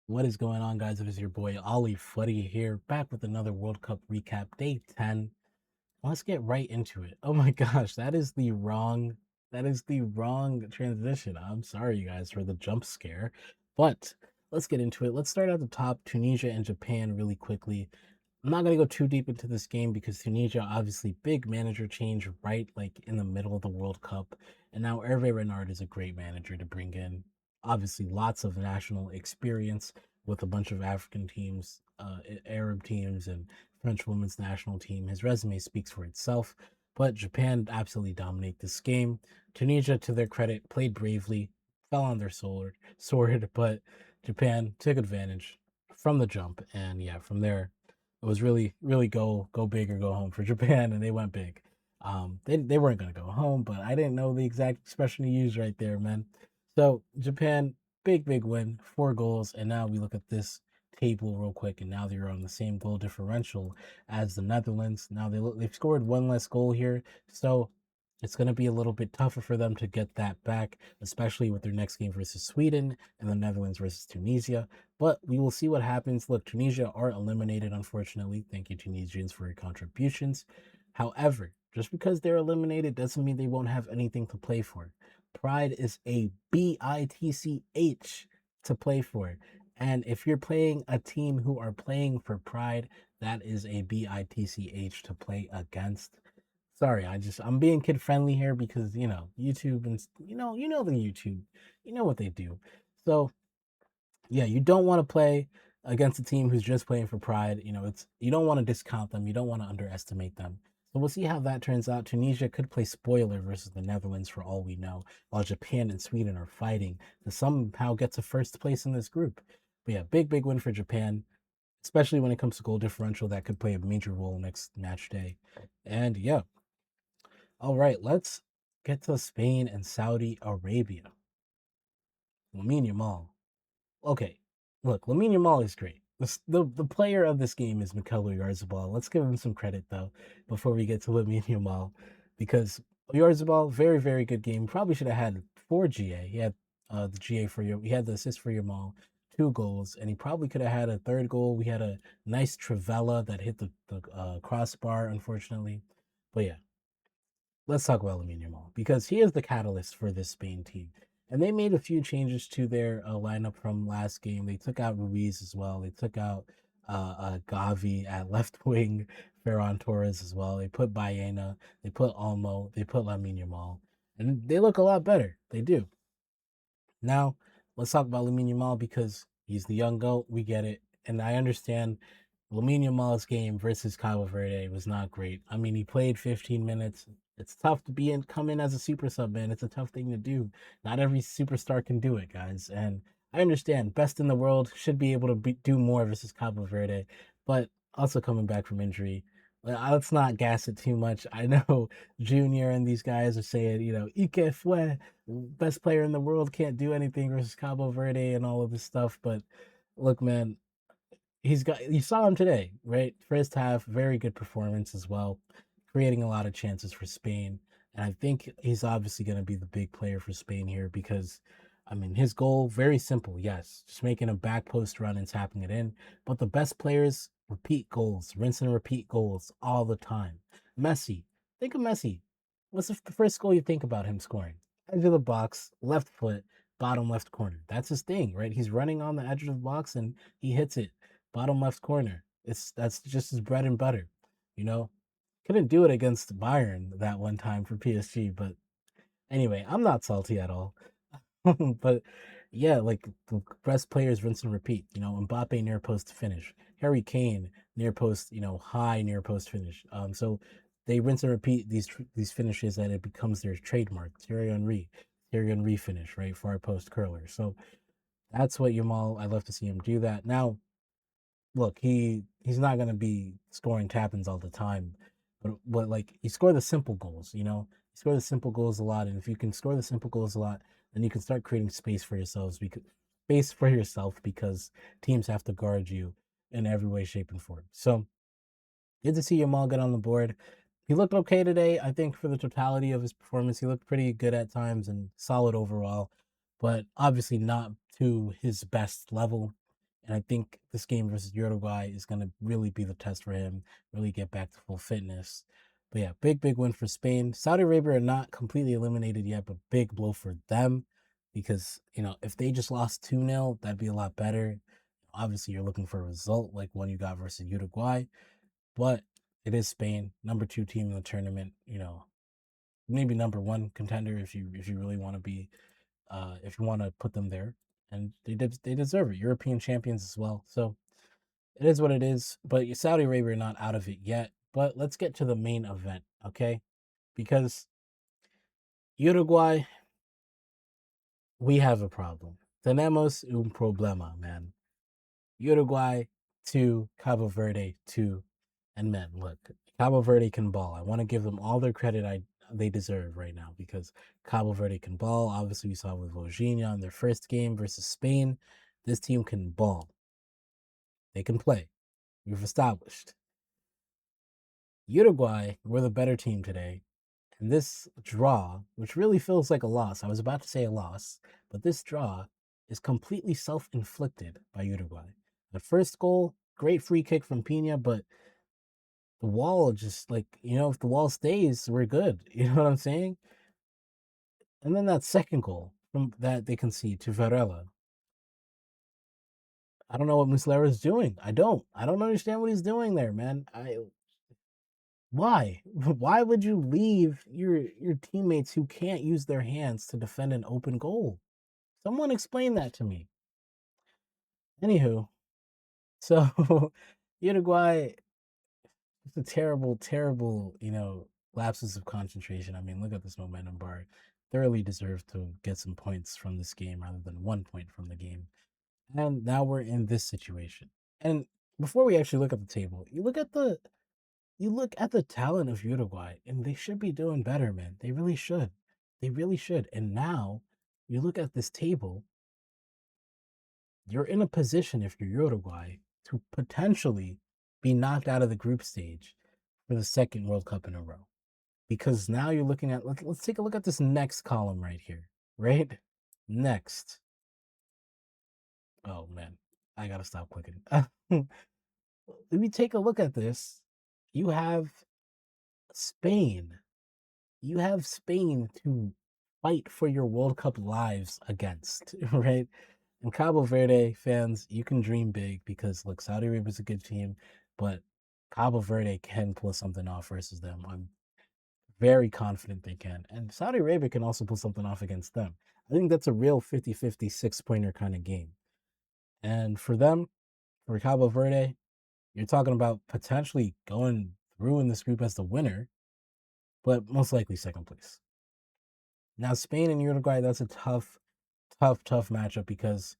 What is going on, guys? It is your boy Ollie Footy here, back with another World Cup recap, day 10. Let's get right into it. Oh my gosh, that is the wrong transition. I'm sorry, you guys, for the jump scare, but let's get into it. Let's start at the top. Tunisia and Japan, really quickly. I'm not gonna go too deep into this game because Tunisia, obviously, big manager change right like in the middle of the World Cup, and now Hervé Renard is a great manager to bring in. Obviously, lots of national experience with a bunch of African teams, Arab teams, and French women's national team. His resume speaks for itself. But Japan absolutely dominate this game. Tunisia, to their credit, played bravely, fell on their sword, but Japan took advantage from the jump, and yeah, from there it was really go big or go home for Japan, and they went big. They weren't gonna go home, but I didn't know the exact expression to use right there, man. So Japan, big win, 4 goals, and now we look at this table real quick, and now they're on the same goal differential as the Netherlands. Now they've scored one less goal here, so it's going to be a little bit tougher for them to get that back, especially with their next game versus Sweden and the Netherlands versus Tunisia. But we will see what happens. Look, Tunisia are eliminated, unfortunately. Thank you, Tunisians, for your contributions. However, just because they're eliminated doesn't mean they won't have anything to play for. Pride is a BITCH to play for. And if you're playing a team who are playing for Pride, that is a BITCH to play against. Sorry, I'm being kid friendly here because YouTube and the YouTube, you know what they do. So yeah, you don't want to play against a team who's just playing for pride. It's you don't want to discount them, you don't want to underestimate them. So we'll see how that turns out. Tunisia could play spoiler versus the Netherlands for all we know, while Japan and Sweden are fighting to somehow get to first place in this group. But yeah, big win for Japan, especially when it comes to goal differential. That could play a major role next match day. And yeah, all right, let's get to Spain and Saudi Arabia. Lamine Yamal. Okay, look, Lamine Yamal is great. The player of this game is Mikel Oyarzabal. Let's give him some credit though before we get to Lamine Yamal, because Oyarzabal, very good game. Probably should have had 4 GA. He had the GA for your. He had the assist for Yamal, 2 goals, and he probably could have had a third goal. We had a nice Travella that hit the crossbar, unfortunately. But yeah, let's talk about Lamine Yamal because he is the catalyst for this Spain team. And they made a few changes to their lineup from last game. They took out Ruiz as well. They took out Gavi at left wing, Ferran Torres as well. They put Baena, they put Almo, they put Lamine Yamal, and they look a lot better. They do. Now, let's talk about Lamine Yamal because he's the young goat. We get it, and I understand. Lamine Yamal's game versus Cabo Verde was not great. I mean, he played 15 minutes. It's tough to come in as a super sub, man. It's a tough thing to do. Not every superstar can do it, guys. And I understand, best in the world should be able to do more versus Cabo Verde, but also coming back from injury. Let's not gas it too much. I know Junior and these guys are saying, Ike fue, best player in the world, can't do anything versus Cabo Verde and all of this stuff. But look, man, you saw him today, right? First half, very good performance as well, creating a lot of chances for Spain. And I think he's obviously going to be the big player for Spain here because, I mean, his goal, very simple. Yes, just making a back post run and tapping it in. But the best players repeat goals, rinse and repeat goals all the time. Messi, think of Messi. What's the first goal you think about him scoring? Edge of the box, left foot, bottom left corner. That's his thing, right? He's running on the edge of the box and he hits it bottom left corner. That's just his bread and butter, you know. Couldn't do it against Bayern that one time for PSG, but anyway, I'm not salty at all. But yeah, like the best players rinse and repeat. Mbappe near post finish, Harry Kane near post, high near post finish. So they rinse and repeat these finishes, and it becomes their trademark. Thierry Henry finish, right? Far post curler. So that's what Yamal. I love to see him do that. Now, look, he's not gonna be scoring tap-ins all the time, but like he scored the simple goals, You score the simple goals a lot, and if you can score the simple goals a lot, then you can start creating space for yourself because teams have to guard you in every way, shape, and form. So good to see Yamal get on the board. He looked okay today. I think for the totality of his performance, he looked pretty good at times and solid overall, but obviously not to his best level. And I think this game versus Uruguay is going to really be the test for him, really get back to full fitness. But yeah, big win for Spain. Saudi Arabia are not completely eliminated yet, but big blow for them because, if they just lost 2-0, that'd be a lot better. Obviously, you're looking for a result like one you got versus Uruguay, but it is Spain, number 2 team in the tournament, maybe number 1 contender if you really want to be if you want to put them there, and they deserve it. European champions as well. So it is what it is. But Saudi Arabia are not out of it yet. But let's get to the main event, okay? Because Uruguay, we have a problem. Tenemos un problema, man. Uruguay 2, Cabo Verde 2, and man, look, Cabo Verde can ball. I want to give them all their credit they deserve right now because Cabo Verde can ball. Obviously, we saw with Vojinha in their first game versus Spain. This team can ball. They can play. We've established. Uruguay were the better team today. And this draw, which really feels like a loss, I was about to say a loss, but this draw is completely self inflicted by Uruguay. The first goal, great free kick from Pina, but the wall just like, if the wall stays, we're good. You know what I'm saying? And then that second goal from that they concede to Varela. I don't know what Muslera is doing. I don't. I don't understand what he's doing there, man. Why? Why would you leave your teammates who can't use their hands to defend an open goal? Someone explain that to me. Anywho, so Uruguay, it's a terrible, lapses of concentration. I mean, look at this momentum bar. Thoroughly deserved to get some points from this game rather than 1 point from the game. And now we're in this situation. And before we actually look at the table, you look at the talent of Uruguay, and they should be doing better, man. They really should. They really should. And now you look at this table, you're in a position if you're Uruguay to potentially be knocked out of the group stage for the second World Cup in a row. Because now you're looking at let's take a look at this next column right here. Right? Next. Oh man, I gotta stop clicking. If you take a look at this, you have Spain. You have Spain to fight for your World Cup lives against, right? And Cabo Verde fans, you can dream big because look, Saudi Arabia's a good team, but Cabo Verde can pull something off versus them. I'm very confident they can. And Saudi Arabia can also pull something off against them. I think that's a real 50-50 6-pointer kind of game. And for them, for Cabo Verde, you're talking about potentially going through in this group as the winner, but most likely second place. Now, Spain and Uruguay, that's a tough matchup because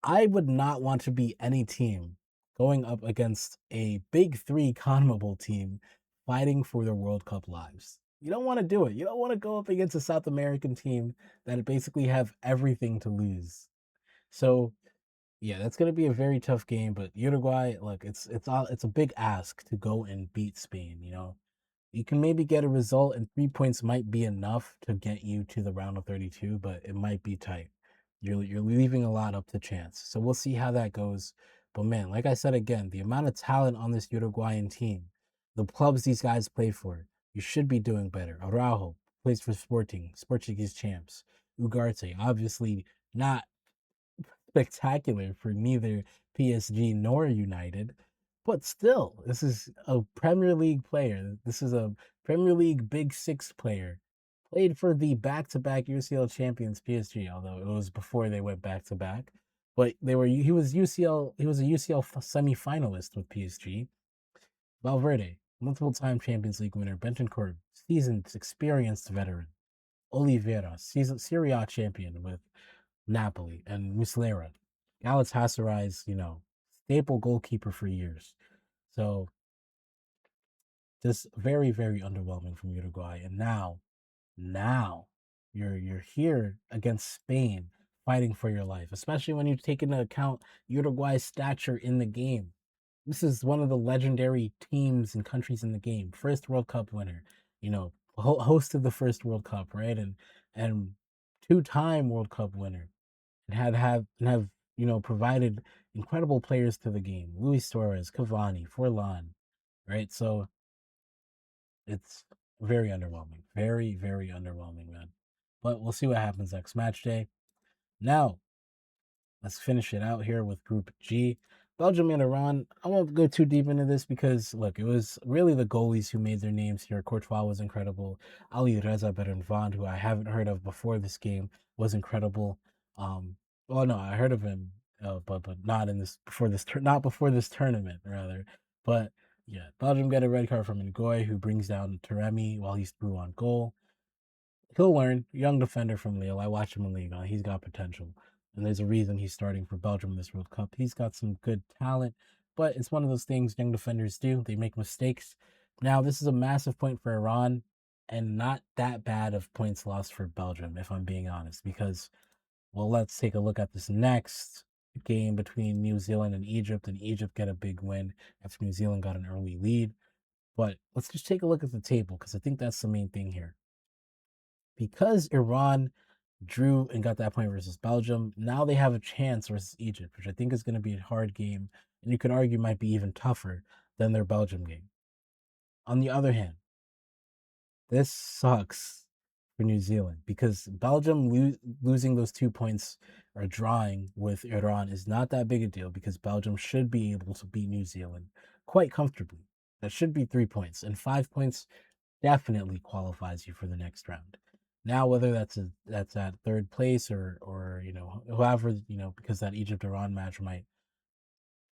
I would not want to be any team going up against a big three CONMEBOL team fighting for their World Cup lives. You don't want to do it. You don't want to go up against a South American team that basically have everything to lose. So yeah, that's gonna be a very tough game. But Uruguay, look, it's a big ask to go and beat Spain. You can maybe get a result, and 3 points might be enough to get you to the round of 32, but it might be tight. You're leaving a lot up to chance. So we'll see how that goes. But man, like I said again, the amount of talent on this Uruguayan team, the clubs these guys play for, you should be doing better. Araujo plays for Sporting, Portuguese champs. Ugarte, obviously not spectacular for neither PSG nor United, but still, this is a Premier League player. This is a Premier League Big Six player. Played for the back-to-back UCL champions PSG, although it was before they went back-to-back. But he was a UCL semi-finalist with PSG. Valverde, multiple-time Champions League winner. Bentancur, seasoned, experienced veteran. Oliveira, Serie A champion with Napoli, and Muslera, Galatasaray's, staple goalkeeper for years. So just very underwhelming from Uruguay. And now you're here against Spain fighting for your life, especially when you take into account Uruguay's stature in the game. This is one of the legendary teams and countries in the game. First World Cup winner, hosted the first World Cup, right? And two-time World Cup winner and have provided incredible players to the game. Luis Suarez, Cavani, Forlan, right? So it's very underwhelming. Very, very underwhelming, man. But we'll see what happens next match day. Now, let's finish it out here with Group G. Belgium and Iran. I won't go too deep into this because, look, it was really the goalies who made their names here. Courtois was incredible. Ali Reza Berenvand, who I haven't heard of before this game, was incredible. Um, well, no, I heard of him, but not in this not before this tournament, rather. But yeah, Belgium got a red card from Ngoy, who brings down Taremi while he's through on goal. He'll learn. Young defender from Lille. I watch him in Ligue 1. He's got potential. And there's a reason he's starting for Belgium in this World Cup. He's got some good talent, but it's one of those things young defenders do. They make mistakes. Now, this is a massive point for Iran and not that bad of points lost for Belgium, if I'm being honest, because, well, let's take a look at this next game between New Zealand and Egypt get a big win after New Zealand got an early lead. But let's just take a look at the table because I think that's the main thing here. Because Iran drew and got that point versus Belgium, now they have a chance versus Egypt, which I think is going to be a hard game, and you could argue might be even tougher than their Belgium game. On the other hand, this sucks for New Zealand because Belgium losing those 2 points or drawing with Iran is not that big a deal because Belgium should be able to beat New Zealand quite comfortably. That should be 3 points, and 5 points definitely qualifies you for the next round. Now, whether that's at third place or whoever because that Egypt Iran match might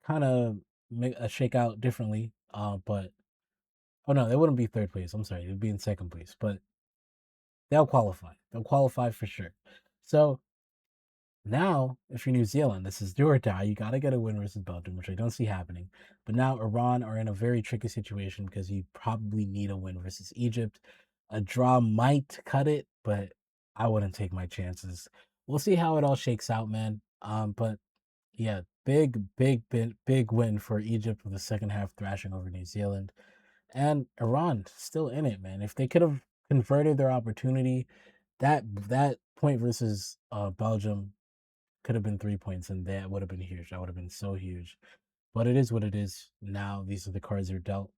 kind of make a shake out differently. But oh no, they wouldn't be third place. I'm sorry, it would be in second place. But they'll qualify. They'll qualify for sure. So now, if you're New Zealand, this is do or die. You got to get a win versus Belgium, which I don't see happening. But now Iran are in a very tricky situation because you probably need a win versus Egypt. A draw might cut it, but I wouldn't take my chances. We'll see how it all shakes out, man. But yeah, big win for Egypt with the second half thrashing over New Zealand, and Iran still in it, man. If they could have converted their opportunity, that point versus Belgium could have been 3 points, and that would have been huge. That would have been so huge. But it is what it is. Now these are the cards they're dealt.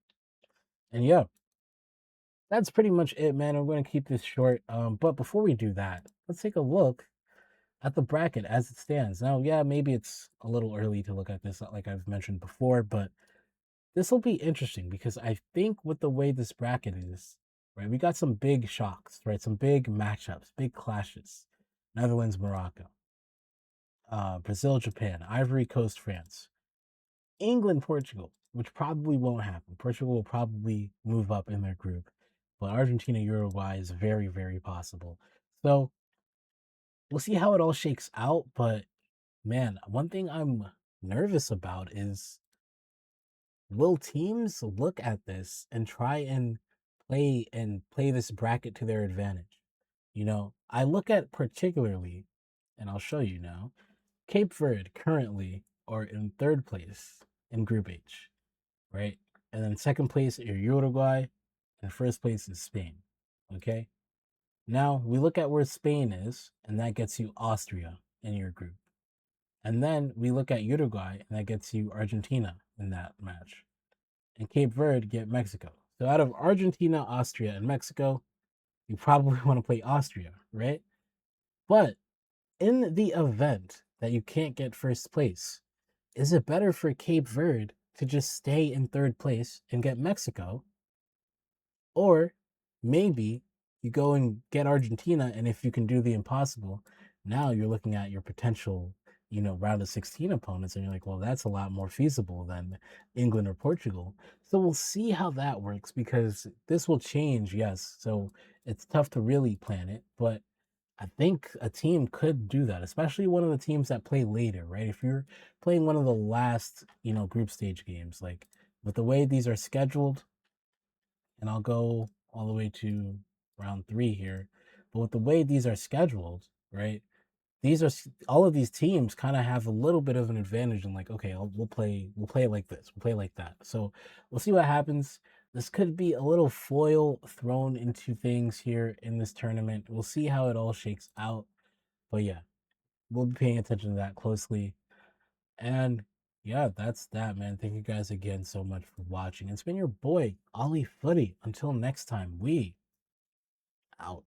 And yeah, that's pretty much it, man. I'm going to keep this short. But before we do that, let's take a look at the bracket as it stands. Now, yeah, maybe it's a little early to look at this, like I've mentioned before, but this will be interesting because I think with the way this bracket is, right, we got some big shocks, right? Some big matchups, big clashes. Netherlands, Morocco, Brazil, Japan, Ivory Coast, France, England, Portugal, which probably won't happen. Portugal will probably move up in their group, but Argentina, Uruguay is very, very possible. So we'll see how it all shakes out. But man, one thing I'm nervous about is will teams look at this and try and play this bracket to their advantage? I look at particularly, and I'll show you now. Cape Verde currently are in third place in Group H, right? And then second place are Uruguay, and first place is Spain. Okay. Now we look at where Spain is, and that gets you Austria in your group. And then we look at Uruguay, and that gets you Argentina in that match. And Cape Verde get Mexico. So out of Argentina, Austria, and Mexico, you probably want to play Austria, right? But in the event that you can't get first place, is it better for Cape Verde to just stay in third place and get Mexico? Or maybe you go and get Argentina, and if you can do the impossible, now you're looking at your potential, round of 16 opponents, and you're like, well, that's a lot more feasible than England or Portugal. So we'll see how that works because this will change, yes. So it's tough to really plan it, but I think a team could do that, especially one of the teams that play later, right? If you're playing one of the last, group stage games, like with the way these are scheduled, and I'll go all the way to round three here. But with the way these are scheduled, right? These are all of these teams kind of have a little bit of an advantage in like, okay, we'll play it like this, we'll play it like that. So we'll see what happens. This could be a little foil thrown into things here in this tournament. We'll see how it all shakes out. But yeah, we'll be paying attention to that closely. And yeah, that's that, man. Thank you guys again so much for watching. It's been your boy, Ollie Footy. Until next time, we out.